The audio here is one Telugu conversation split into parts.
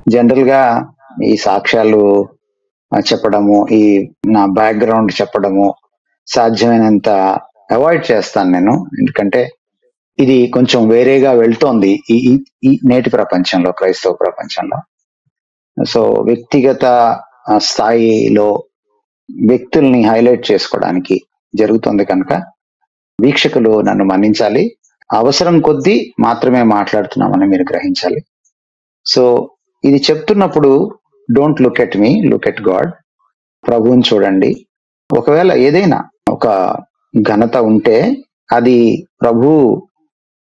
జనరల్ గా ఈ సాక్ష్యాలు చెప్పడము, ఈ నా బ్యాక్గ్రౌండ్ చెప్పడము సాధ్యమైనంత అవాయిడ్ చేస్తాను నేను. ఎందుకంటే ఇది కొంచెం వేరేగా వెళ్తోంది ఈ ఈ ఈ నేటి ప్రపంచంలో, క్రైస్తవ ప్రపంచంలో. సో వ్యక్తిగత స్థాయిలో వ్యక్తుల్ని హైలైట్ చేసుకోవడానికి జరుగుతుంది కనుక వీక్షకులు నన్ను మన్నించాలి. అవసరం కొద్దీ మాత్రమే మాట్లాడుతున్నామని మీరు గ్రహించాలి. సో ఇది చెప్తున్నప్పుడు don't look at me, look at God. ప్రభువుని చూడండి. ఒకవేళ ఏదైనా ఒక ఘనత ఉంటే అది ప్రభు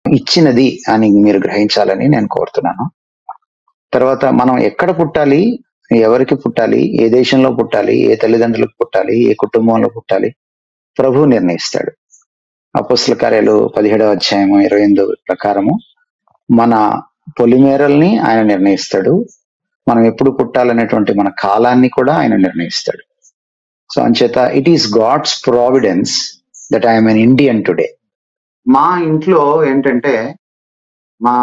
ఇచ్చినది అని మీరు గ్రహించాలని నేను కోరుతున్నాను. తర్వాత మనం ఎక్కడ పుట్టాలి, ఎవరికి పుట్టాలి, ఏ దేశంలో పుట్టాలి, ఏ తల్లిదండ్రులకు పుట్టాలి, ఏ కుటుంబంలో పుట్టాలి, ప్రభు నిర్ణయిస్తాడు. అపొస్తలుల కార్యాలు 17వ అధ్యాయము 28 ప్రకారము మన పొలిమేరల్ని ఆయన నిర్ణయిస్తాడు. మనం ఎప్పుడు పుట్టాలనేటువంటి మన కాలాన్ని కూడా ఆయన నిర్ణయిస్తాడు. సో అంచేత it is God's providence that I'm an Indian today. మా ఇంట్లో ఏంటంటే మా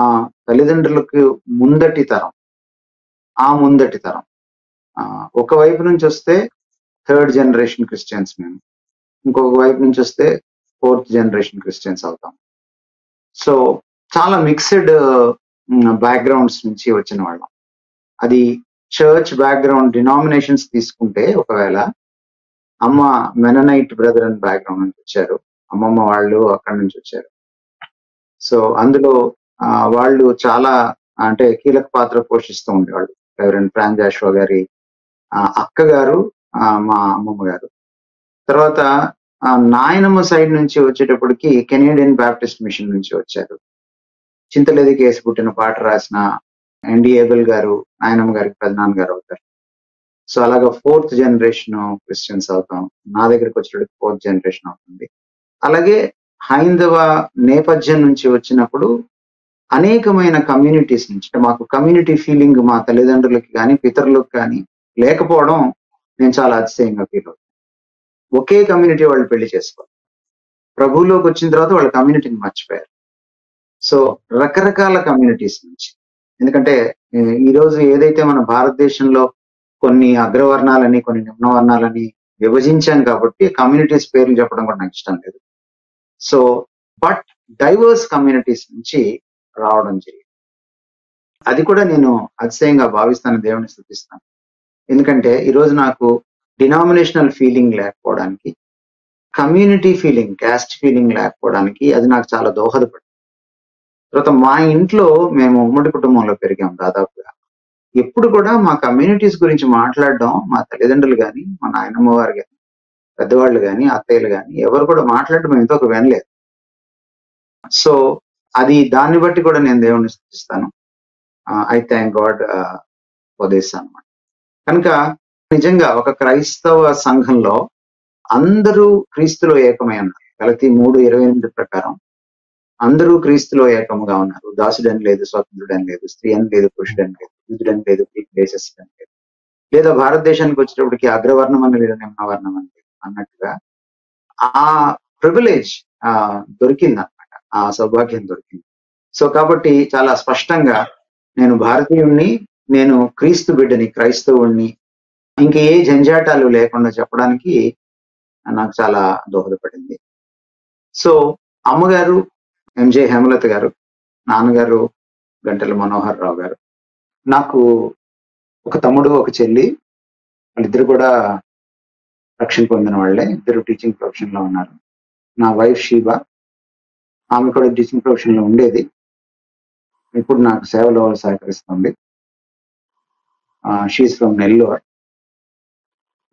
తల్లిదండ్రులకు ముందటి తరం, ఒకవైపు నుంచి వస్తే 3rd జనరేషన్ క్రిస్టియన్స్ మేము, ఇంకొక వైపు నుంచి వస్తే 4th జనరేషన్ క్రిస్టియన్స్ అవుతాం. సో చాలా మిక్స్డ్ బ్యాక్గ్రౌండ్స్ నుంచి వచ్చిన వాళ్ళం. అది చర్చ్ బ్యాక్గ్రౌండ్ డినామినేషన్స్ తీసుకుంటే, ఒకవేళ అమ్మ మెననైట్ బ్రదరన్ బ్యాక్గ్రౌండ్ నుంచి వచ్చారు, అమ్మమ్మ వాళ్ళు అక్కడి నుంచి వచ్చారు. సో అందులో వాళ్ళు చాలా అంటే కీలక పాత్ర పోషిస్తూ ఉండేవాళ్ళు. రెవరెండ్ ఫ్రాన్ జాషువా గారి అక్క గారు మా అమ్మమ్మ గారు. తర్వాత నాయనమ్మ సైడ్ నుంచి వచ్చేటప్పటికి కెనేడియన్ బ్యాప్టిస్ట్ మిషన్ నుంచి వచ్చారు. చింతలేది కేసు పుట్టిన పాట రాసిన ఎన్డి ఏబెల్ గారు నాయనమ్మ గారికి పెదనాన్న గారు అవుతారు. సో అలాగా 4th జనరేషన్ క్రిస్టియన్స్ అవుతాం. నా దగ్గరికి వచ్చేటప్పటికి 4th జనరేషన్ అవుతుంది. అలాగే హైందవ నేపథ్యం నుంచి వచ్చినప్పుడు అనేకమైన కమ్యూనిటీస్ నుంచి, మాకు కమ్యూనిటీ ఫీలింగ్ మా తల్లిదండ్రులకి కానీ పితరులకు కానీ లేకపోవడం నేను చాలా అతిశయంగా ఫీల్ అవుతాను. ఒకే కమ్యూనిటీ వాళ్ళు పెళ్లి చేసుకోవాలి. ప్రభువులోకి వచ్చిన తర్వాత వాళ్ళ కమ్యూనిటీని మర్చిపోయారు. సో రకరకాల కమ్యూనిటీస్ నుంచి, ఎందుకంటే ఈరోజు ఏదైతే మన భారతదేశంలో కొన్ని అగ్రవర్ణాలని కొన్ని నిమ్నవర్ణాలని విభజించాం కాబట్టి కమ్యూనిటీస్ పేర్లు చెప్పడం కూడా నాకు ఇష్టం లేదు. సో బట్ డైవర్స్ కమ్యూనిటీస్ నుంచి రావడం జరిగింది. అది కూడా నేను అతిశయంగా భావిస్తాను, దేవుని స్తుతిస్తాను. ఎందుకంటే ఈరోజు నాకు డినామినేషనల్ ఫీలింగ్ లేకపోవడానికి, కమ్యూనిటీ ఫీలింగ్, క్యాస్ట్ ఫీలింగ్ లేకపోవడానికి అది నాకు చాలా దోహదపడింది. తర్వాత మా ఇంట్లో మేము ఉమ్మడి కుటుంబంలో పెరిగాం. దాదాపుగా ఎప్పుడు కూడా మా కమ్యూనిటీస్ గురించి మాట్లాడడం మా తల్లిదండ్రులు కానీ, మా నాయనమ్మ వారు కానీ, పెద్దవాళ్ళు కానీ, అత్తయ్యలు కానీ ఎవరు కూడా మాట్లాడడం మేము ఇంతకు వినలేదు. సో అది దాన్ని బట్టి కూడా నేను దేవుణ్ణి స్తుతిస్తాను. I thank God for this అన్నమాట. కనుక నిజంగా ఒక క్రైస్తవ సంఘంలో అందరూ క్రీస్తులో ఏకమై ఉన్నారు. గలతీ 3:28 ప్రకారం అందరూ క్రీస్తులో ఏకముగా ఉన్నారు. దాసుడని లేదు, స్వతంత్రుడని లేదు, స్త్రీ అని లేదు, పురుషుడని లేదు, యూదుడని లేదు, గ్రీక్ దేశస్థుడని లేదు, లేదా భారతదేశానికి వచ్చేటప్పటికి అగ్రవర్ణం అని లేదు, నిమ్నవర్ణం అని లేదు అన్నట్టుగా ఆ ప్రివిలేజ్ దొరికింది అనమాట, ఆ సౌభాగ్యం దొరికింది. సో కాబట్టి చాలా స్పష్టంగా నేను భారతీయుణ్ణి, నేను క్రీస్తు బిడ్డని, క్రైస్తవుణ్ణి, ఇంకా ఏ జంజాటాలు లేకుండా చెప్పడానికి నాకు చాలా దోహదపడింది. సో అమ్మగారు ఎంజే హేమలత గారు, నాన్నగారు గంటల మనోహర్ రావు గారు, నాకు ఒక తమ్ముడు ఒక చెల్లి, వాళ్ళిద్దరు కూడా రక్షణ పొందిన వాళ్ళే, ఇద్దరు టీచింగ్ ప్రొఫెషన్ లో ఉన్నారు. నా వైఫ్ షీబా, ఆమె కూడా టీచింగ్ ప్రొఫెషన్ లో ఉండేది, ఇప్పుడు నాకు సేవలో సహకరిస్తుంది. She's from Nellore.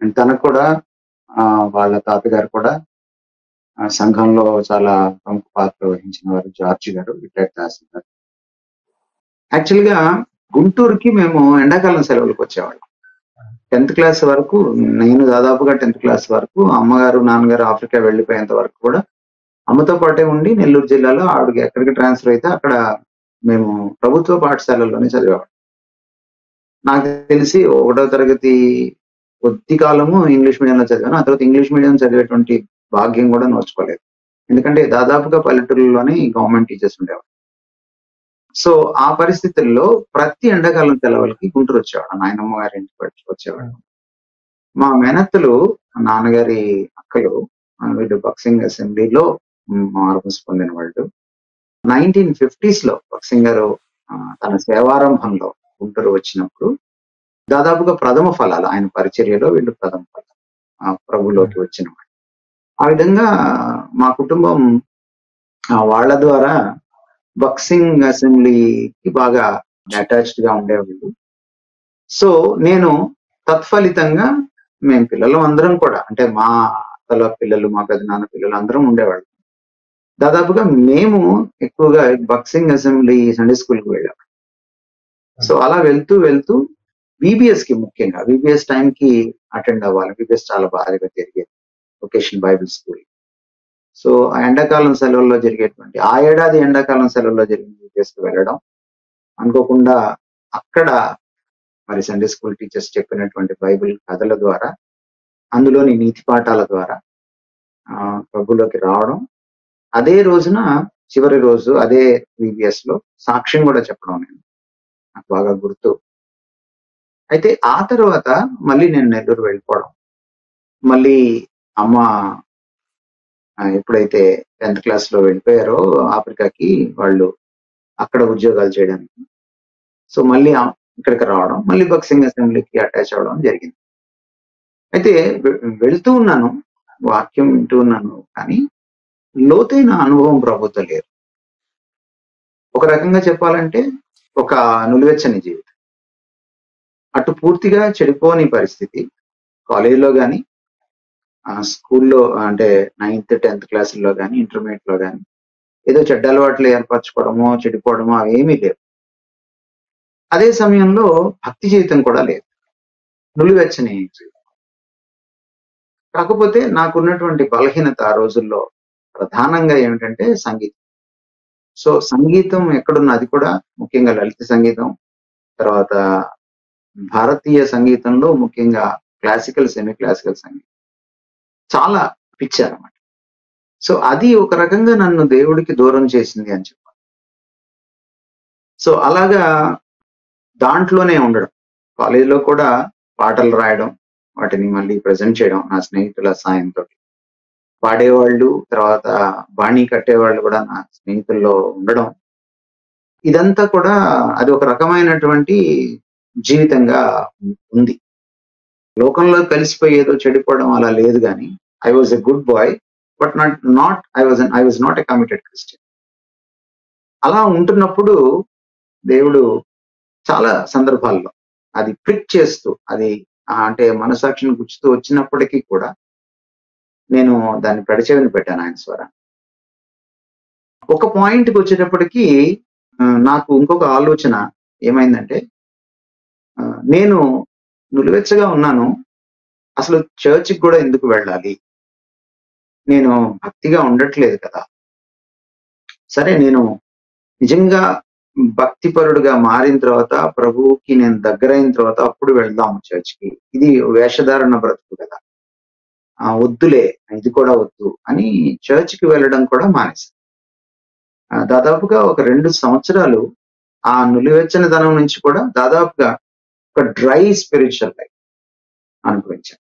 అండ్ తనకు కూడా వాళ్ళ తాతగారు కూడా సంఘంలో చాలా ప్రముఖ పాత్ర వహించిన వారు, జార్జి గారు, రిటైర్డ్ తహసీల్దార్. యాక్చువల్ గా గుంటూరుకి మేము ఎండాకాలం సెలవులకు వచ్చేవాళ్ళం. 10th క్లాస్ వరకు, నేను దాదాపుగా 10th క్లాస్ వరకు, అమ్మగారు నాన్నగారు ఆఫ్రికా వెళ్ళిపోయేంత వరకు కూడా అమ్మతో పాటే ఉండి నెల్లూరు జిల్లాలో ఆవిడకి ఎక్కడికి ట్రాన్స్ఫర్ అయితే అక్కడ మేము ప్రభుత్వ పాఠశాలల్లోనే చదివేవాళ్ళం. నాకు తెలిసి 1వ తరగతి కొద్ది కాలము ఇంగ్లీష్ మీడియంలో చదివాను. ఆ తర్వాత ఇంగ్లీష్ మీడియం చదివేటువంటి భాగ్యం కూడా నోచుకోలేదు. ఎందుకంటే దాదాపుగా పల్లెటూరులోనే గవర్నమెంట్ టీచర్స్ ఉండేవారు. సో ఆ పరిస్థితుల్లో ప్రతి ఎండాకాలం సెలవులకి గుంటూరు వచ్చేవాడు, నాయనమ్మ గారి ఇంటికి వచ్చేవాడు. మా మేనత్తలు, నాన్నగారి అక్కలు, వీళ్ళు బాక్సింగ్ అసెంబ్లీలో మార్పుస్ పొందిన వాళ్ళు. 1950s లో బాక్సింగ్ గారు తన సేవారంభంలో గుంటూరు వచ్చినప్పుడు దాదాపుగా ప్రథమ ఫలాలు ఆయన పరిచర్యలో వీళ్ళు ప్రథమ ఫలాలు ప్రభులోకి వచ్చిన వాళ్ళు. ఆ విధంగా మా కుటుంబం వాళ్ళ ద్వారా బాక్సింగ్ అసెంబ్లీకి బాగా అటాచ్డ్ గా ఉండేవాళ్ళు. సో నేను తత్ఫలితంగా మేము పిల్లలు అందరం కూడా, అంటే మా అత్తల పిల్లలు, మా పెదనాన్న పిల్లలు అందరం ఉండేవాళ్ళు. దాదాపుగా మేము ఎక్కువగా బాక్సింగ్ అసెంబ్లీ సండే స్కూల్కి వెళ్ళాం. సో అలా వెళ్తూ వెళ్తూ విబిఎస్ కి, ముఖ్యంగా విబిఎస్ టైం కి అటెండ్ అవ్వాలి. విబిఎస్ చాలా బాగా జరిగేది, వొకేషనల్ బైబిల్ స్కూల్. సో ఆ ఎండాకాలం సెలవుల్లో జరిగేటువంటి, ఆ ఏడాది ఎండాకాలం సెలవుల్లో జరిగిన విబిఎస్ కి వెళ్ళడం, అనుకోకుండా అక్కడ మరి సండే స్కూల్ టీచర్స్ చెప్పినటువంటి బైబిల్ కథల ద్వారా, అందులోని నీతి పాఠాల ద్వారా ప్రభులోకి రావడం, అదే రోజున చివరి రోజు అదే విబిఎస్ లో సాక్ష్యం కూడా చెప్పడం నాకు బాగా గుర్తు. అయితే ఆ తర్వాత మళ్ళీ నేను నెల్లూరు వెళ్ళిపోవడం, మళ్ళీ అమ్మ ఎప్పుడైతే 10th క్లాస్ లో వెళ్ళిపోయారో ఆఫ్రికాకి, వాళ్ళు అక్కడ ఉద్యోగాలు చేయడానికి, సో మళ్ళీ ఇక్కడికి రావడం, మళ్ళీ బాక్సింగ్ అసెంబ్లీకి అటాచ్ అవ్వడం జరిగింది. అయితే వెళ్తూ ఉన్నాను, వాక్యం వింటూ ఉన్నాను, కానీ లోతైన అనుభవం ప్రభుతో లేదు. ఒక రకంగా చెప్పాలంటే ఒక నులివెచ్చని జీవితం. అటు పూర్తిగా చెడిపోని పరిస్థితి, కాలేజీలో కానీ, స్కూల్లో అంటే 9th 10th క్లాసుల్లో కానీ, ఇంటర్మీడియట్ లో కానీ ఏదో చెడ్డ అలవాట్లు ఏర్పరచుకోవడమో చెడిపోవడమో అవేమీ లేవు. అదే సమయంలో భక్తి జీవితం కూడా లేదు, నులివెచ్చని జీవితం. కాకపోతే నాకున్నటువంటి బలహీనత ఆ రోజుల్లో ప్రధానంగా ఏమిటంటే సంగీతం. సో సంగీతం ఎక్కడున్నా, అది కూడా ముఖ్యంగా లలిత సంగీతం, తర్వాత భారతీయ సంగీతంలో ముఖ్యంగా క్లాసికల్, సెమీ క్లాసికల్ సంగీతం చాలా పిచ్చారన్నమాట. సో అది ఒక రకంగా నన్ను దేవుడికి దూరం చేసింది అని చెప్పాలి. సో అలాగా దాంట్లోనే ఉండడం, కాలేజీలో కూడా పాటలు రాయడం, వాటిని మళ్ళీ ప్రజెంట్ చేయడం నా స్నేహితుల సాయంతో. పాడేవాళ్ళు, తర్వాత బాణీ కట్టేవాళ్ళు కూడా నా స్నేహితుల్లో ఉండడం, ఇదంతా కూడా అది ఒక రకమైనటువంటి జీవితంగా ఉంది. లోకంలో కలిసిపోయేదో చెడిపోవడం అలా లేదు, కానీ I was a good boy, but I was not a committed Christian. అలా ఉంటున్నప్పుడు దేవుడు చాలా సందర్భాల్లో అది ప్రిక్ చేస్తూ, అది అంటే మనసాక్షిని గుచ్చుతూ వచ్చినప్పటికీ కూడా నేను దాన్ని పెడచెవిని పెట్టాను ఆయన స్వరం. ఒక పాయింట్కి వచ్చేటప్పటికి నాకు ఇంకొక ఆలోచన ఏమైందంటే, నేను నులివెచ్చగా ఉన్నాను, అసలు చర్చికి కూడా ఎందుకు వెళ్ళాలి, నేను భక్తిగా ఉండట్లేదు కదా. సరే, నేను నిజంగా భక్తిపరుడుగా మారిన తర్వాత, ప్రభువుకి నేను దగ్గరైన తర్వాత అప్పుడు వెళ్దాము చర్చికి, ఇది వేషధారణ బ్రతుకు కదా, వద్దులే, ఇది కూడా వద్దు అని చర్చికి వెళ్ళడం కూడా మానేశాను. దాదాపుగా ఒక 2 సంవత్సరాలు ఆ నులివెచ్చనిదనం నుంచి కూడా దాదాపుగా ఒక డ్రై స్పిరిచువల్ లైఫ్ అనుభవించాను.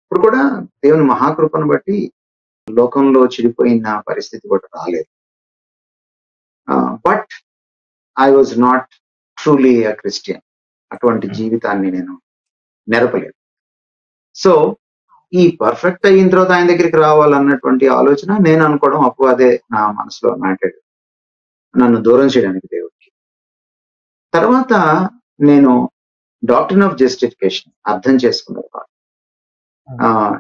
ఇప్పుడు కూడా దేవుని మహాకృపను బట్టి లోకంలో చెడిపోయిన పరిస్థితి కూడా రాలేదు. But I was not truly a Christian. అటువంటి జీవితాన్ని నేను నెరపలేదు. సో ఈ పర్ఫెక్ట్ అయిన తర్వాత ఆయన దగ్గరికి రావాలన్నటువంటి ఆలోచన నేను అనుకోవడం, అప్పుడు అదే నా మనసులో నాటాడు, నన్ను దూరం చేయడానికి దేవుడికి. తర్వాత నేను డాక్ట్రిన్ ఆఫ్ జస్టిఫికేషన్ అర్థం చేసుకునేవాడు.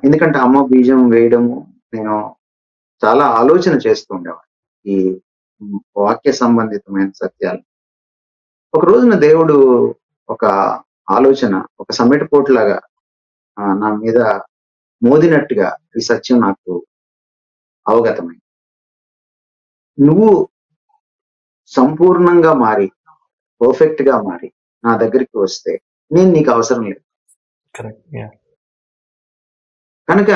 ఎందుకంటే అమ్మ బీజం వేయడము, నేను చాలా ఆలోచన చేస్తూ ఉండేవాడు ఈ వాక్య సంబంధితమైన సత్యాలు. ఒక రోజున దేవుడు ఒక ఆలోచన, ఒక సమ్మెటపోటులాగా నా మీద మోదినట్టుగా ఈ సత్యం నాకు అవగతమైంది. నువ్వు సంపూర్ణంగా మారి, పర్ఫెక్ట్ గా మారి నా దగ్గరికి వస్తే నేను నీకు అవసరం లేదు. కనుక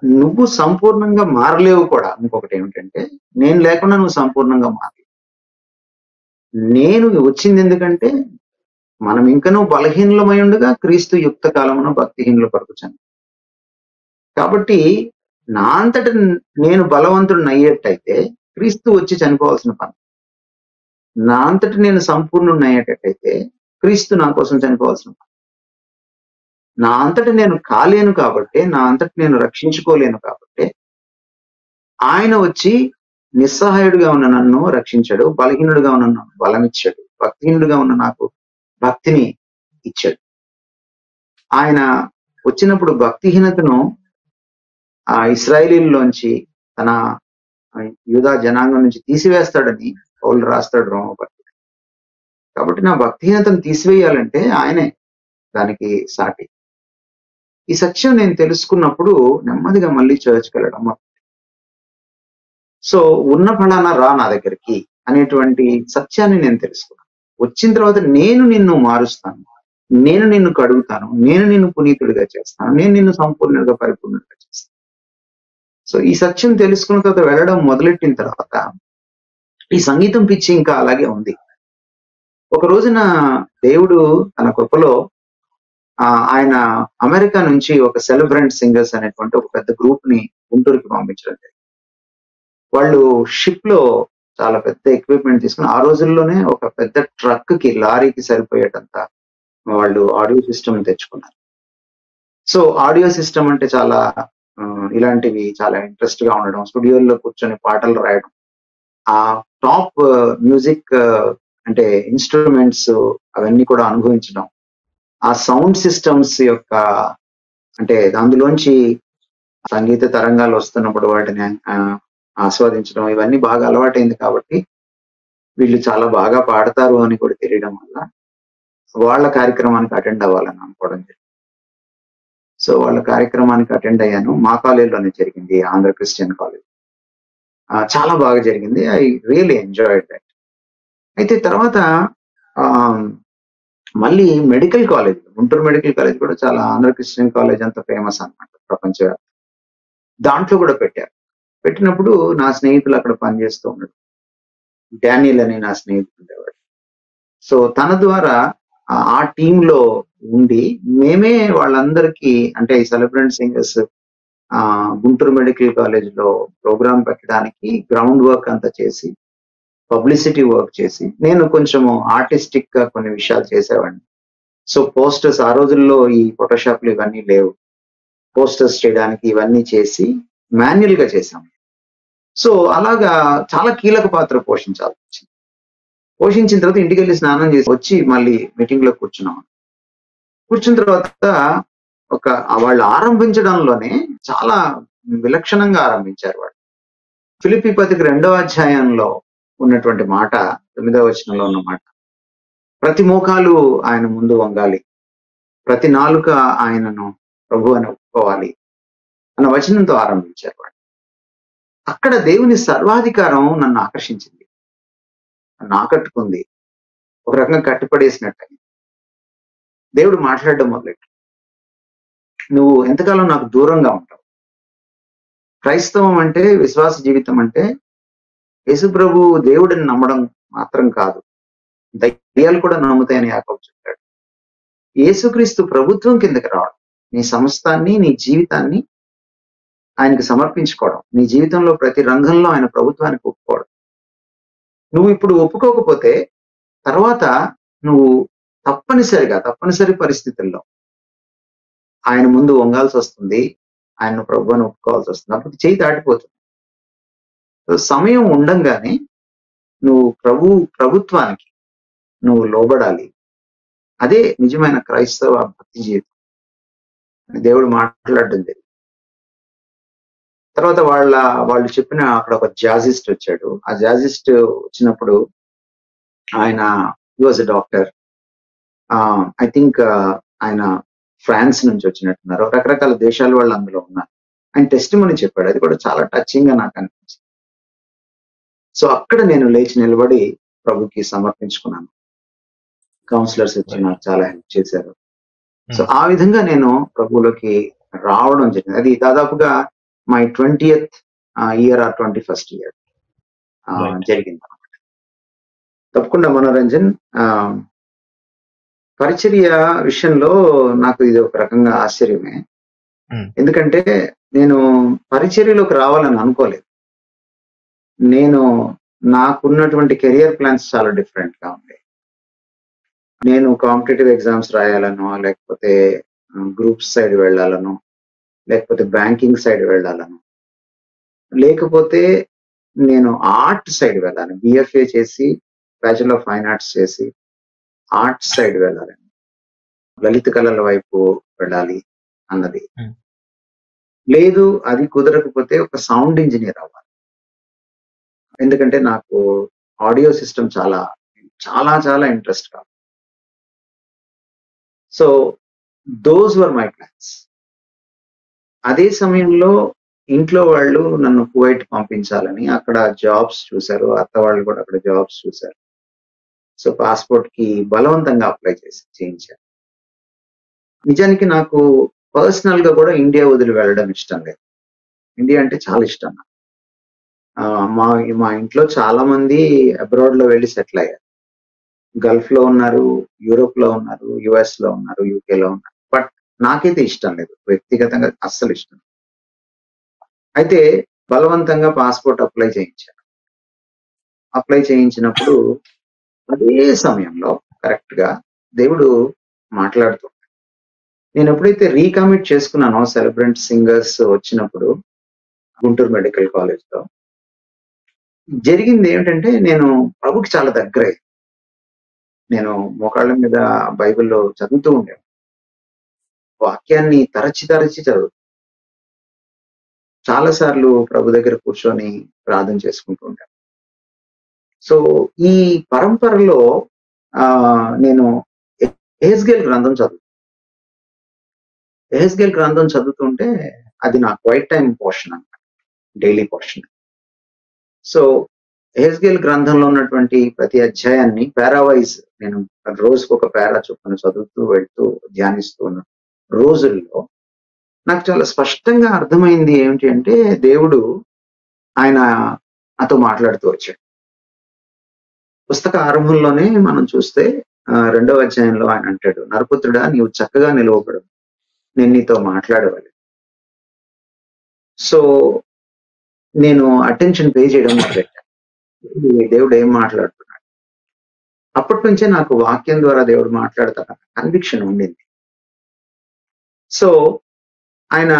నువ్వు సంపూర్ణంగా మారలేవు కూడా. ఇంకొకటి ఏమిటంటే, నేను లేకుండా నువ్వు సంపూర్ణంగా మారలేవు. నేను వచ్చింది ఎందుకంటే మనం ఇంకనూ బలహీనులమై ఉండగా క్రీస్తు యుక్త కాలమున భక్తిహీనుల కొరకు చనిపోయాడు. కాబట్టి నా అంతట నేను బలవంతుడిని అయ్యేటైతే క్రీస్తు వచ్చి చనిపోవాల్సిన పని. నా అంతట నేను సంపూర్ణుడిని అయ్యేటట్టయితే క్రీస్తు నా కోసం చనిపోవాల్సిన పని. నా అంతట నేను కాలేను కాబట్టి, నా అంతట నేను రక్షించుకోలేను కాబట్టి ఆయన వచ్చి నిస్సహాయుడిగా ఉన్న నన్ను రక్షించాడు, బలహీనుడిగా ఉన్న నన్ను బలమిచ్చాడు, భక్తిహీనుడిగా ఉన్న నాకు భక్తిని ఇచ్చాడు. ఆయన వచ్చినప్పుడు భక్తిహీనతను ఆ ఇశ్రాయేలీల్లోంచి తన యూదా జనాంగం నుంచి తీసివేస్తాడని పౌలు రాస్తాడు రోమపత్రిక. కాబట్టి నా భక్తిహీనతను తీసివేయాలంటే ఆయనే దానికి సాటి. ఈ సత్యం నేను తెలుసుకున్నప్పుడు నెమ్మదిగా మళ్ళీ చర్చ్కి వెళ్ళడం. సో ఉన్న ఫలానా రా నా దగ్గరికి అనేటువంటి సత్యాన్ని నేను తెలుసుకున్నాను. వచ్చిన తర్వాత నేను నిన్ను మారుస్తాను, నేను నిన్ను కడుగుతాను, నేను నిన్ను పునీతుడిగా చేస్తాను, నేను నిన్ను సంపూర్ణంగా పరిపూర్ణంగా చేస్తాను. సో ఈ సత్యం తెలుసుకున్న తర్వాత వెళ్ళడం మొదలెట్టిన తర్వాత ఈ సంగీతం పిచ్చి ఇంకా అలాగే ఉంది. ఒక రోజున దేవుడు తన కృపలో ఆయన అమెరికా నుంచి ఒక సెలబ్రెంట్ సింగర్స్ అనేటువంటి ఒక పెద్ద గ్రూప్ ని గుంటూరుకి పంపించడం జరిగింది. వాళ్ళు షిప్ లో చాలా పెద్ద ఎక్విప్మెంట్ తీసుకుని ఆ రోజుల్లోనే ఒక పెద్ద ట్రక్ కి లారీకి సరిపోయేటంత వాళ్ళు ఆడియో సిస్టమ్ తెచ్చుకున్నారు. సో ఆడియో సిస్టమ్ అంటే చాలా ఇలాంటివి చాలా ఇంట్రెస్ట్ గా ఉండడం, స్టూడియోల్లో కూర్చొని పాటలు రాయడం, ఆ టాప్ మ్యూజిక్ అంటే ఇన్స్ట్రుమెంట్స్ అవన్నీ కూడా అనుభవించడం, ఆ సౌండ్ సిస్టమ్స్ యొక్క అంటే అందులోంచి సంగీత తరంగాలు వస్తున్నప్పుడు వాటిని ఆస్వాదించడం, ఇవన్నీ బాగా అలవాటైంది కాబట్టి వీళ్ళు చాలా బాగా పాడతారు అని కూడా తెలియడం వల్ల వాళ్ళ కార్యక్రమానికి అటెండ్ అవ్వాలని అనుకోవడం జరిగింది. సో వాళ్ళ కార్యక్రమానికి అటెండ్ అయ్యాను. మా కాలేజీలోనే జరిగింది, ఆంధ్ర క్రిస్టియన్ కాలేజ్. చాలా బాగా జరిగింది. I really enjoyed that. అయితే తర్వాత మళ్ళీ medical college, Guntur medical college కూడా చాలా ఆంధ్ర క్రిస్టియన్ కాలేజ్ అంత ఫేమస్ అనమాట ప్రపంచవ్యాప్తంగా. దాంట్లో కూడా పెట్టారు. పెట్టినప్పుడు నా స్నేహితులు అక్కడ పనిచేస్తూ ఉన్నాడు, డానియల్ అని నా స్నేహితుడు ఉండేవాడు. సో తన ద్వారా ఆ టీంలో ఉండి మేమే వాళ్ళందరికీ అంటే ఈ సెలబ్రెంట్ సింగర్స్ గుంటూరు మెడికల్ కాలేజ్ లో ప్రోగ్రామ్ పెట్టడానికి గ్రౌండ్ వర్క్ అంతా చేసి, పబ్లిసిటీ వర్క్ చేసి, నేను కొంచెము ఆర్టిస్టిక్ గా కొన్ని విషయాలు చేసేవాడిని. సో పోస్టర్స్, ఆ రోజుల్లో ఈ ఫోటోషాప్లు ఇవన్నీ లేవు, పోస్టర్స్ చేయడానికి ఇవన్నీ చేసి మాన్యువల్ గా చేశాం. సో అలాగా చాలా కీలక పాత్ర పోషించాల్సి వచ్చింది. పోషించిన తర్వాత ఇంటికి వెళ్ళి స్నానం చేసి వచ్చి మళ్ళీ మీటింగ్ లో కూర్చున్నాం. కూర్చున్న తర్వాత వాళ్ళు ఆరంభించడంలోనే చాలా విలక్షణంగా ఆరంభించారు. వాళ్ళు ఫిలిప్పీ పత్రిక 2వ అధ్యాయంలో ఉన్నటువంటి మాట, 9వ వచనంలో ఉన్న మాట, ప్రతి మోకాలు ఆయన ముందు వంగాలి, ప్రతి నాలుక ఆయనను ప్రభు అని ఒప్పుకోవాలి అన్న వచనంతో ఆరంభించారు వాళ్ళు. అక్కడ దేవుని సర్వాధికారం నన్ను ఆకర్షించింది, నన్ను ఆకట్టుకుంది, ఒక రకంగా కట్టిపడేసినట్టు. దేవుడు మాట్లాడడం మొదలెట్టు, నువ్వు ఎంతకాలం నాకు దూరంగా ఉంటావు. క్రైస్తవం అంటే, విశ్వాస జీవితం అంటే యేసు ప్రభు దేవుడిని నమ్మడం మాత్రం కాదు, దయ్యాలు కూడా నమ్ముతాయని యాకోబు చెప్పాడు. యేసుక్రీస్తు ప్రభుత్వం కిందకి రావడం, నీ సమస్తాన్ని, నీ జీవితాన్ని ఆయనకు సమర్పించుకోవడం, నీ జీవితంలో ప్రతి రంగంలో ఆయన ప్రభుత్వానికి ఒప్పుకోవడం. నువ్వు ఇప్పుడు ఒప్పుకోకపోతే తర్వాత నువ్వు తప్పనిసరి పరిస్థితుల్లో ఆయన ముందు వంగాల్సి వస్తుంది, ఆయన ప్రభు అని ఒప్పుకోవాల్సి వస్తుంది. అప్పుడు చేయి దాటిపోతుంది. సమయం ఉండంగానే నువ్వు ప్రభుత్వానికి నువ్వు లోబడాలి. అదే నిజమైన క్రైస్తవ భక్తి జీవితం. దేవుడు మాట్లాడడం జరిగింది. తర్వాత వాళ్ళు చెప్పిన అక్కడ ఒక జాజిస్ట్ వచ్చాడు. ఆ జాజిస్ట్ వచ్చినప్పుడు ఆయన was a doctor. I think ఆయన ఫ్రాన్స్ నుంచి వచ్చినట్టున్నారు. రకరకాల దేశాల వాళ్ళు అందులో ఉన్నారు. ఆయన టెస్టిమనీ చెప్పాడు, అది కూడా చాలా టచింగ్ గా నాకు అనిపించింది. సో అక్కడ నేను లేచి నిలబడి ప్రభుకి సమర్పించుకున్నాను. కౌన్సిలర్స్ వచ్చి నాకు చాలా హెల్ప్ చేశారు. సో ఆ విధంగా నేను ప్రభువులోకి రావడం జరిగింది. అది దాదాపుగా my 20th year are 21st year జరిగింది. తప్పకుండా మనోరంజన్. పరిచర్య విషయంలో నాకు ఇది ఒక రకంగా ఆశ్చర్యమే. ఎందుకంటే నేను పరిచర్యలోకి రావాలని అనుకోలేదు. నేను నాకున్నటువంటి కెరియర్ ప్లాన్స్ చాలా డిఫరెంట్ గా ఉంది. నేను కాంపిటేటివ్ ఎగ్జామ్స్ రాయాలనో, లేకపోతే గ్రూప్స్ సైడ్ వెళ్ళాలనో, లేకపోతే బ్యాంకింగ్ సైడ్ వెళ్ళాలనో, లేకపోతే నేను ఆర్ట్ సైడ్ వెళ్ళాలి. బిఎఫ్ఏ చేసి బ్యాచులర్ ఆఫ్ ఫైన్ ఆర్ట్స్ చేసి ఆర్ట్ సైడ్ వెళ్ళాలని, లలిత కళల వైపు వెళ్ళాలి అన్నది. లేదు అది కుదరకపోతే ఒక సౌండ్ ఇంజనీర్ అవ్వాలి. ఎందుకంటే నాకు ఆడియో సిస్టమ్ చాలా చాలా చాలా ఇంట్రెస్ట్ కాదు. So those were my plans. అదే సమయంలో ఇంట్లో వాళ్ళు నన్ను కువైట్ పంపించాలని అక్కడ జాబ్స్ చూశారు. అత్త వాళ్ళు కూడా అక్కడ జాబ్స్ చూశారు. సో పాస్పోర్ట్ కి బలవంతంగా అప్లై చేయించారు. నిజానికి నాకు పర్సనల్ గా కూడా ఇండియా వదిలి వెళ్ళడం ఇష్టం లేదు. ఇండియా అంటే చాలా ఇష్టం నాకు. మా మా ఇంట్లో చాలా మంది అబ్రాడ్ లో వెళ్ళి సెటిల్ అయ్యారు. గల్ఫ్ లో ఉన్నారు, యూరోప్ లో ఉన్నారు, యుఎస్ లో ఉన్నారు, యూకే లో ఉన్నారు. బట్ నాకైతే ఇష్టం లేదు, వ్యక్తిగతంగా అస్సలు ఇష్టం. అయితే బలవంతంగా పాస్పోర్ట్ అప్లై చేయించాను. అప్లై చేయించినప్పుడు అదే సమయంలో కరెక్ట్ గా దేవుడు మాట్లాడుతూ, నేను ఎప్పుడైతే రీకమిట్ చేసుకున్నానో సెలబ్రెంట్ సింగర్స్ వచ్చినప్పుడు గుంటూరు మెడికల్ కాలేజ్ లో జరిగింది ఏమిటంటే, నేను ప్రభుకి చాలా దగ్గర. నేను మోకాళ్ళ మీద బైబిల్లో చదువుతూ ఉండేవాడు. వాక్యాన్ని తరచి తరచి చదువు, చాలా సార్లు ప్రభు దగ్గర కూర్చొని ప్రార్థన చేసుకుంటూ ఉంటాను. సో ఈ పరంపరలో నేను ఎహెజ్కేలు గ్రంథం చదువుతుంటే అది నా క్వైట్ టైం పోర్షన్ అన్నమాట, డైలీ పోర్షన్. సో ఎహెజ్కేలు గ్రంథంలో ఉన్నటువంటి ప్రతి అధ్యాయాన్ని పారావైజ్ నేను రోజుకు ఒక పారా చొప్పున చదువుతూ వెళ్తూ ధ్యానిస్తూ ఉన్న రోజుల్లో నాకు చాలా స్పష్టంగా అర్థమైంది ఏమిటి అంటే, దేవుడు ఆయన నాతో మాట్లాడుతూ వచ్చాడు. పుస్తక ఆరంభంలోనే మనం చూస్తే 2వ అధ్యాయంలో ఆయన అంటాడు, నరపుత్రుడా నీవు చక్కగా నిలవబడు, నేను నీతో మాట్లాడవాలి. సో నేను అటెన్షన్ పే చేయడం మొదలెట్టాను. దేవుడు ఏం మాట్లాడుతున్నాడు. అప్పటి నుంచే నాకు వాక్యం ద్వారా దేవుడు మాట్లాడతాడు కన్విక్షన్ ఉండింది. సో ఆయన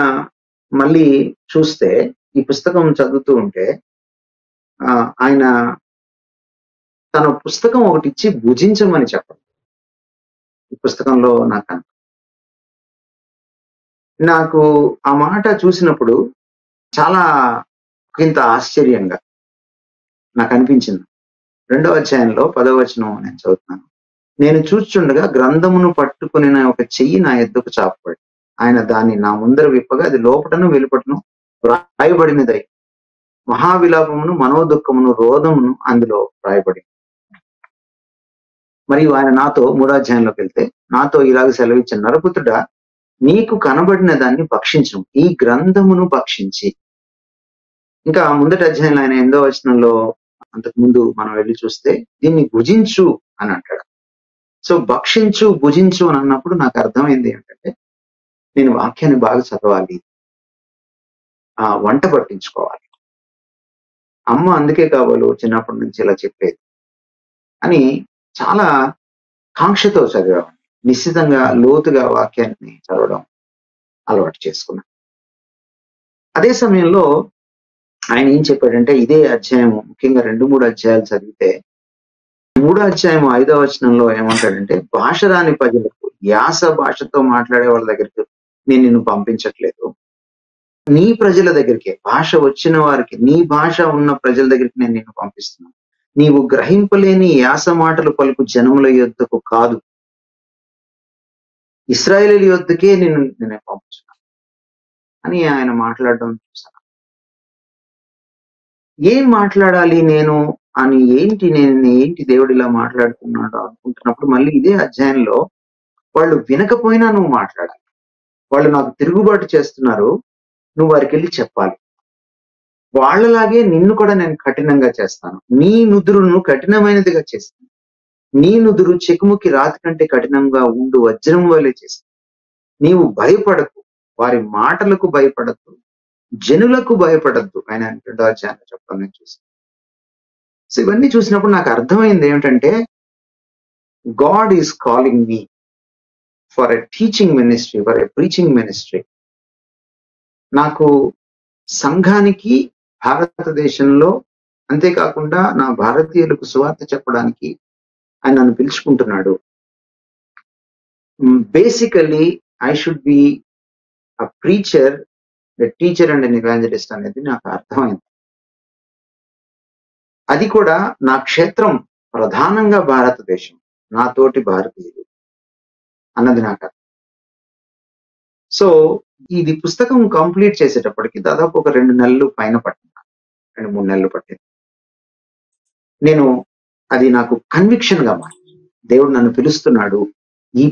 మళ్ళీ చూస్తే ఈ పుస్తకం చదువుతూ ఉంటే ఆయన తన పుస్తకం ఒకటి ఇచ్చి భుజించమని చెప్పడం ఈ పుస్తకంలో నాకు ఆ మాట చూసినప్పుడు చాలా ఇంత ఆశ్చర్యంగా నాకు అనిపించింది. 2వ అధ్యాయంలో 10వ వచనం నేను చదువుతున్నాను. నేను చూస్తుండగా గ్రంథమును పట్టుకుని ఒక చెయ్యి నా ఎద్దుకు చాపబడి, ఆయన దాన్ని నా ముందర విప్పగా అది లోపటను వెలుపటను రాయబడినదై మహావిలాపమును మనోదుఃఖమును రోధమును అందులో రాయబడి. మరియు ఆయన నాతో 3వ అధ్యాయంలోకి వెళ్తే నాతో ఇలాగ సెలవిచ్చిన, నరపుత్రుడా నీకు కనబడిన దాన్ని భక్షించు, ఈ గ్రంథమును భక్షించి. ఇంకా ముందటి అధ్యాయంలో ఆయన 8వ వచనంలో అంతకు ముందు మనం వెళ్ళి చూస్తే దీన్ని భుజించు అని అంటాడు. సో భక్షించు భుజించు అని అన్నప్పుడు నాకు అర్థమైంది ఏంటంటే, నేను వాక్యాన్ని బాగా చదవాలి, వంట పట్టించుకోవాలి. అమ్మ అందుకే కావాలో చిన్నప్పటి నుంచి ఇలా చెప్పేది అని చాలా కాంక్షతో చదివాను. నిశ్చితంగా లోతుగా వాక్యాన్ని చదవడం అలవాటు చేసుకున్నాను. అదే సమయంలో ఆయన ఏం చెప్పాడంటే, ఇదే అధ్యాయం ముఖ్యంగా 2-3 అధ్యాయాలు చదివితే 3వ అధ్యాయం 5వ వచనంలో ఏమంటాడంటే, భాష రాని ప్రజలకు, యాస భాషతో మాట్లాడే వాళ్ళ దగ్గరికి నేను నిన్ను పంపించట్లేదు, నీ ప్రజల దగ్గరికి, భాష వచ్చిన వారికి, నీ భాష ఉన్న ప్రజల దగ్గరికి నేను నిన్ను పంపిస్తున్నాను. నీవు గ్రహింపలేని యాస మాటలు పలుకు జనముల యొద్దకు కాదు, ఇశ్రాయేలీయుల యొద్దకే నేను పంపించున్నాను అని ఆయన మాట్లాడడం చూసాను. ఏం మాట్లాడాలి నేను అని, ఏంటి దేవుడు ఇలా మాట్లాడుతున్నాడు అనుకుంటున్నప్పుడు మళ్ళీ ఇదే అధ్యాయంలో వాళ్ళు వినకపోయినా నువ్వు మాట్లాడాలి, వాళ్ళు నాకు తిరుగుబాటు చేస్తున్నారు, నువ్వు వారికి వెళ్ళి చెప్పాలి, వాళ్ళలాగే నిన్ను కూడా నేను కఠినంగా చేస్తాను, నీ నుదురును కఠినమైనదిగా చేస్తాను, నీ నుదురు చెకుముకి రాతి కంటే కఠినంగా ఉండు వజ్రం వలె చేసి నీవు భయపడకు, వారి మాటలకు భయపడద్దు, జనులకు భయపడద్దు. ఆయన 2వ అధ్యాయంలో చెప్పడం నేను చూసాను. సో ఇవన్నీ చూసినప్పుడు నాకు అర్థమైంది ఏమిటంటే, God is calling me for a teaching ministry, for a preaching ministry. నాకు సంఘానికి భారతదేశంలో, అంతేకాకుండా నా భారతీయులకు సువార్త చెప్పడానికి ఆయన నన్ను పిలుచుకుంటున్నాడు. Basically I should be a preacher, a teacher and an evangelist అనేది నాకు అర్థమైంది. అది కూడా నా క్షేత్రం ప్రధానంగా భారతదేశం, నా తోటి భారతీయులు అన్నది నాకు అర్థం. సో ఇది పుస్తకం కంప్లీట్ చేసేటప్పటికి దాదాపు ఒక 2 నెలలు పైన పట్టింది, 2-3 నెలలు పట్టింది. నేను అది నాకు కన్విక్షన్ గా మారింది. దేవుడు నన్ను పిలుస్తున్నాడు, ఈ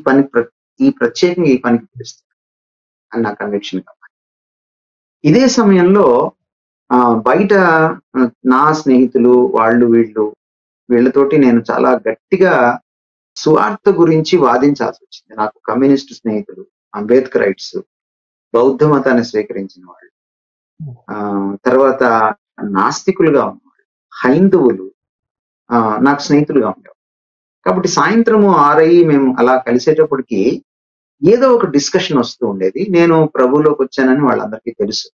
ప్రత్యేకంగా ఈ పనికి పిలుస్తున్నాడు అని నా కన్విక్షన్ గా మారింది. ఇదే సమయంలో బయట నా స్నేహితులు వీళ్ళతోటి నేను చాలా గట్టిగా సువార్త గురించి వాదించాల్సి వచ్చింది. నాకు కమ్యూనిస్ట్ స్నేహితులు, అంబేద్కరైట్స్, బౌద్ధ మతాన్ని స్వీకరించిన వాళ్ళు, తర్వాత నాస్తికులుగా ఉన్నవాళ్ళు, హైందవులు నాకు స్నేహితులుగా ఉండేవాళ్ళు. కాబట్టి సాయంత్రము 6 మేము అలా కలిసేటప్పటికి ఏదో ఒక డిస్కషన్ వస్తూ ఉండేది. నేను ప్రభువులోకి వచ్చానని వాళ్ళందరికీ తెలుసు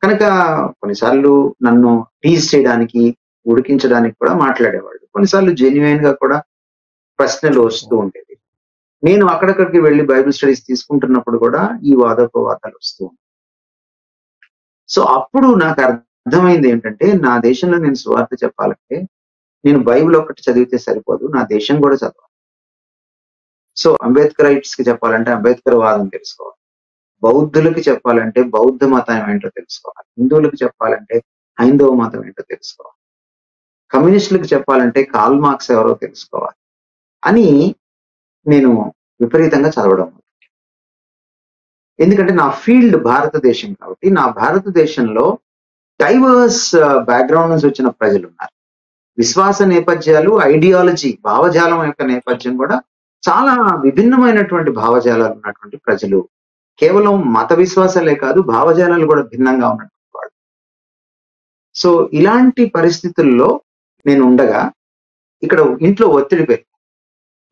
కనుక కొన్నిసార్లు నన్ను టీజ్ చేయడానికి, ఉడికించడానికి కూడా మాట్లాడేవాళ్ళు. కొన్నిసార్లు జెన్యున్ గా కూడా ప్రశ్నలు వస్తూ ఉండేవి. నేను అక్కడక్కడికి వెళ్ళి బైబిల్ స్టడీస్ తీసుకుంటున్నప్పుడు కూడా ఈ వాదోపవాదాలు వస్తూ ఉంటాయి. సో అప్పుడు నాకు అర్థమైంది ఏంటంటే, నా దేశంలో నేను సువార్త చెప్పాలంటే నేను బైబిల్ ఒక్కటి చదివితే సరిపోదు, నా దేశం కూడా చదవాలి. సో అంబేద్కరైట్స్ కి చెప్పాలంటే అంబేద్కర్ వాదం తెలుసుకోవాలి, బౌద్ధులకి చెప్పాలంటే బౌద్ధ మతం ఏంటో తెలుసుకోవాలి, హిందువులకు చెప్పాలంటే హైందవ మతం ఏంటో తెలుసుకోవాలి, కమ్యూనిస్టులకు చెప్పాలంటే కార్ల్ మార్క్స్ ఎవరో తెలుసుకోవాలి అని నేను విపరీతంగా చదవడం. ఎందుకంటే నా ఫీల్డ్ భారతదేశం కాబట్టి, నా భారతదేశంలో డైవర్స్ బ్యాక్గ్రౌండ్ నుంచి వచ్చిన ప్రజలు ఉన్నారు. విశ్వాస నేపథ్యాలు, ఐడియాలజీ, భావజాలం యొక్క నేపథ్యం కూడా చాలా విభిన్నమైనటువంటి భావజాలాలు ఉన్నటువంటి ప్రజలు. కేవలం మత విశ్వాసాలే కాదు, భావజాలాలు కూడా భిన్నంగా ఉన్నటువంటి వాళ్ళు. సో ఇలాంటి పరిస్థితుల్లో నేను ఉండగా ఇక్కడ ఇంట్లో ఒత్తిడి పెరిగింది,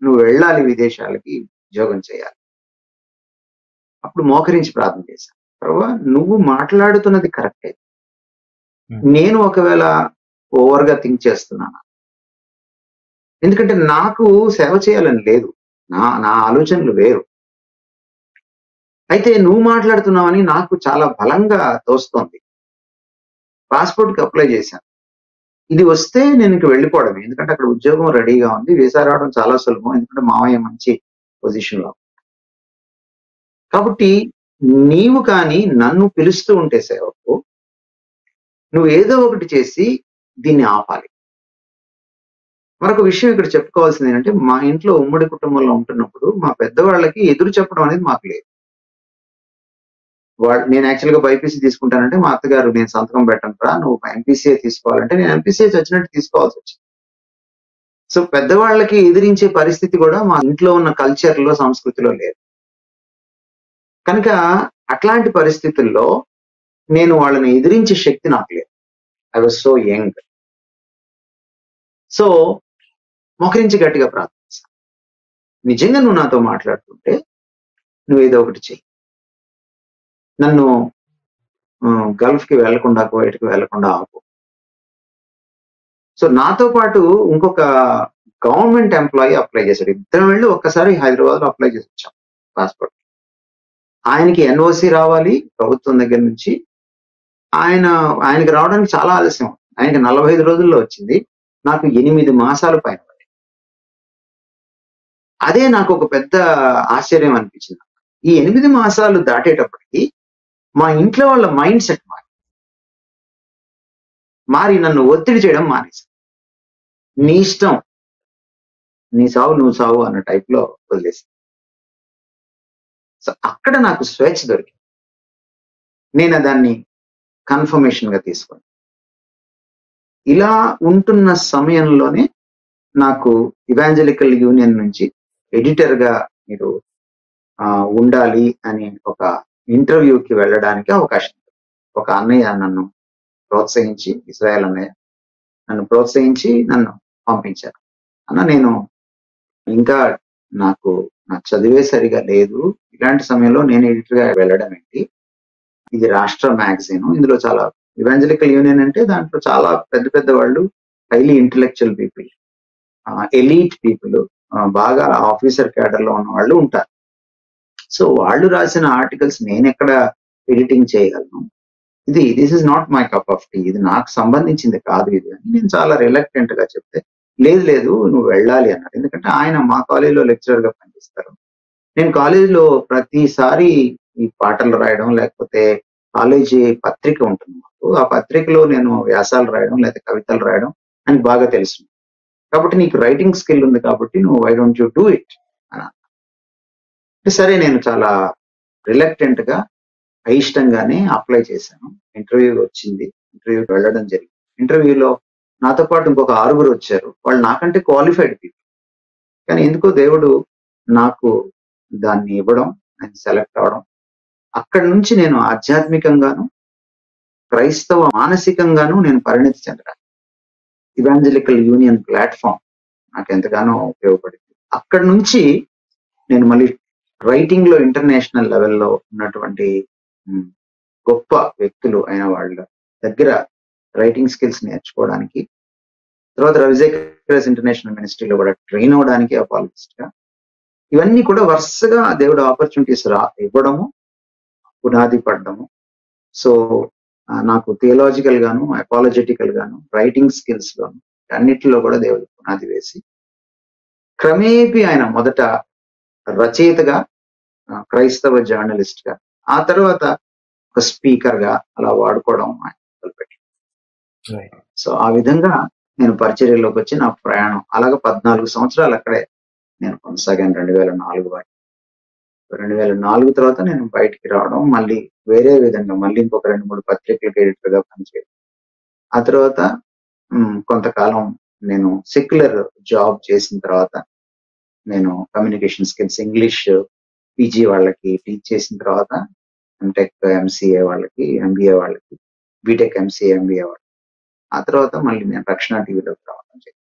నువ్వు వెళ్ళాలి విదేశాలకి, ఉద్యోగం చేయాలి. అప్పుడు మోకరించి ప్రార్థన చేశాను, ప్రభువా నువ్వు మాట్లాడుతున్నది కరెక్టే, నేను ఒకవేళ ఓవర్గా థింక్ చేస్తున్నాను, ఎందుకంటే నాకు సేవ చేయాలని లేదు, నా ఆలోచనలు వేరు. అయితే నువ్వు మాట్లాడుతున్నావని నాకు చాలా బలంగా తోస్తోంది. పాస్పోర్ట్కి అప్లై చేశాను, ఇది వస్తే నేను ఇంక వెళ్ళిపోవడమే, ఎందుకంటే అక్కడ ఉద్యోగం రెడీగా ఉంది, వీసా రావడం చాలా సులభం, ఎందుకంటే మావయ్య మంచి పొజిషన్ లో. కాబట్టి నీవు కానీ నన్ను పిలుస్తూ ఉంటే సేవకు, నువ్వు ఏదో ఒకటి చేసి దీన్ని ఆపాలి. మరొక విషయం ఇక్కడ చెప్పుకోవాల్సింది ఏంటంటే, మా ఇంట్లో ఉమ్మడి కుటుంబంలో ఉంటున్నప్పుడు మా పెద్దవాళ్ళకి ఎదురు చెప్పడం అనేది మాకు లేదు. నేను యాక్చువల్గా బైపీసీ తీసుకుంటానంటే మా అత్తగారు, నేను సంతకం పెట్టను రా, నువ్వు ఎంపీసీఏ తీసుకోవాలంటే నేను ఎంపీసీఏ వచ్చినట్టు తీసుకోవాల్సి వచ్చింది. సో పెద్దవాళ్ళకి ఎదిరించే పరిస్థితి కూడా మా ఇంట్లో ఉన్న కల్చర్లో, సంస్కృతిలో లేదు. కనుక అట్లాంటి పరిస్థితుల్లో నేను వాళ్ళని ఎదిరించే శక్తి నాకు లేదు. I was so young. So మోకరించి గట్టిగా ప్రార్థిస్తాను, నిజంగా నువ్వు నాతో మాట్లాడుతుంటే నువ్వు ఏదో ఒకటి చెయ్యి, నన్ను గల్ఫ్కి వెళ్లకుండా, కువైట్కి వెళ్లకుండా ఆపు. సో నాతో పాటు ఇంకొక గవర్నమెంట్ ఎంప్లాయీ అప్లై చేశాడు. ఇద్దరం వెళ్ళి ఒక్కసారి హైదరాబాద్ లో అప్లై చేసి వచ్చాం పాస్పోర్ట్. ఆయనకి ఎన్ఓసి రావాలి ప్రభుత్వం దగ్గర నుంచి. ఆయనకి రావడానికి చాలా ఆలస్యం, ఆయనకి 45 రోజుల్లో వచ్చింది, నాకు 8 మాసాలు పైన పడింది. అదే నాకు ఒక పెద్ద ఆశ్చర్యం అనిపించింది. ఈ 8 మాసాలు దాటేటప్పటికి మా ఇంట్లో వాళ్ళ మైండ్ సెట్ మారి నన్ను ఒత్తిడి చేయడం మానేసి, నీ ఇష్టం, నీ సావు నువ్వు సావు అన్న టైప్ లో వదిలేసి. సో అక్కడ నాకు స్వేచ్ఛ దొరికింది. నేను దాన్ని కన్ఫర్మేషన్ గా తీసుకుని ఇలా ఉంటున్న సమయంలోనే నాకు ఇవాంజలికల్ యూనియన్ నుంచి ఎడిటర్ గా మీరు ఉండాలి అని ఒక ఇంటర్వ్యూకి వెళ్ళడానికి అవకాశం ఉంది. ఒక అన్నయ్య నన్ను ప్రోత్సహించి, ఇజ్రాయెల్ అన్నయ్య నన్ను ప్రోత్సహించి నన్ను పంపించారు. అన్న నేను ఇంకా నాకు నా చదివే సరిగా లేదు. ఇలాంటి సమయంలో నేను ఎడిటర్ గా వెళ్ళడం ఏంటి? ఇది రాష్ట్ర మ్యాగజైన్. ఇందులో చాలా ఇవాంజలికల్ యూనియన్ అంటే దాంట్లో చాలా పెద్ద పెద్ద వాళ్ళు, highly intellectual people, elite people, బాగా ఆఫీసర్ క్యాడర్ లో ఉన్న వాళ్ళు ఉంటారు. సో వాళ్ళు రాసిన ఆర్టికల్స్ నేను ఎక్కడ ఎడిటింగ్ చేయగలను? This is not my cup of tea. ఇది నాకు సంబంధించింది కాదు ఇది అని నేను చాలా రిలక్టెంట్ గా చెప్తే, లేదు లేదు నువ్వు వెళ్ళాలి అన్నారు. ఎందుకంటే ఆయన మా కాలేజీలో లెక్చరర్ గా పనిచేస్తారు. నేను కాలేజీలో ప్రతిసారి ఈ పాటలు రాయడం, లేకపోతే కాలేజీ పత్రిక ఉంటుంది మాకు. ఆ పత్రికలో నేను వ్యాసాలు రాయడం లేకపోతే కవితలు రాయడం అని బాగా తెలుసు. కాబట్టి నీకు రైటింగ్ స్కిల్ ఉంది కాబట్టి నువ్వు why don't you do it అని అంటే, సరే నేను చాలా రిలక్టెంట్ గా అయిష్టంగానే అప్లై చేశాను. ఇంటర్వ్యూ వచ్చింది. ఇంటర్వ్యూకి వెళ్ళడం జరిగింది. ఇంటర్వ్యూలో నాతో పాటు ఇంకొక 6 వచ్చారు. వాళ్ళు నాకంటే క్వాలిఫైడ్ పీపుల్. కానీ ఎందుకో దేవుడు నాకు దాన్ని ఇవ్వడం, నేను సెలెక్ట్ అవడం, అక్కడి నుంచి నేను ఆధ్యాత్మికంగాను, క్రైస్తవ మానసికంగాను నేను పరిణతి చెందడానికి ఇవాంజలికల్ యూనియన్ ప్లాట్ఫామ్ నాకు ఎంతగానో ఉపయోగపడింది. అక్కడి నుంచి నేను మళ్ళీ రైటింగ్ లో ఇంటర్నేషనల్ లెవెల్లో ఉన్నటువంటి గొప్ప వ్యక్తులు అయిన వాళ్ళ దగ్గర రైటింగ్ స్కిల్స్ నేర్చుకోవడానికి, తర్వాత రవిజేకర్స్ ఇంటర్నేషనల్ మినిస్ట్రీలో కూడా ట్రైన్ అవడానికి అపాలజిస్ట్ గా, ఇవన్నీ కూడా వరుసగా దేవుడు ఆపర్చునిటీస్ ఇవ్వడము, పునాది పడడము. సో నాకు థియలాజికల్ గాను, అపాలజెటికల్ గాను, రైటింగ్ స్కిల్స్ గాను అన్నిటిలో కూడా దేవుడు పునాది వేసి, క్రమేపీ ఆయన మొదట రచయితగా, క్రైస్తవ జర్నలిస్ట్ గా, ఆ తర్వాత ఒక స్పీకర్ గా అలా వాడుకోవడం ఆయన మొదలుపెట్టాడు. సో ఆ విధంగా నేను పరిచర్యలోకి వచ్చి నా ప్రయాణం అలాగ 14 సంవత్సరాలు అక్కడే నేను కొనసాగాను. 2004 వరకు. 2004 తర్వాత నేను బయటికి రావడం, మళ్ళీ వేరే విధంగా మళ్ళీ ఇంకొక 2-3 పత్రికలకు ఎడిటర్ గా పనిచేయడం. ఆ తర్వాత కొంతకాలం నేను సెక్యులర్ జాబ్ చేసిన తర్వాత నేను కమ్యూనికేషన్ స్కిల్స్ ఇంగ్లీష్ పీజీ వాళ్ళకి టీచ్ చేసిన తర్వాత ఎంటెక్ ఎంసీఏ వాళ్ళకి, ఎంబీఏ వాళ్ళకి, బీటెక్ ఎంసీఏ ఎంబీఏ వాళ్ళకి, ఆ తర్వాత మళ్ళీ నేను రక్షణ టీవీలోకి రావడం జరిగింది.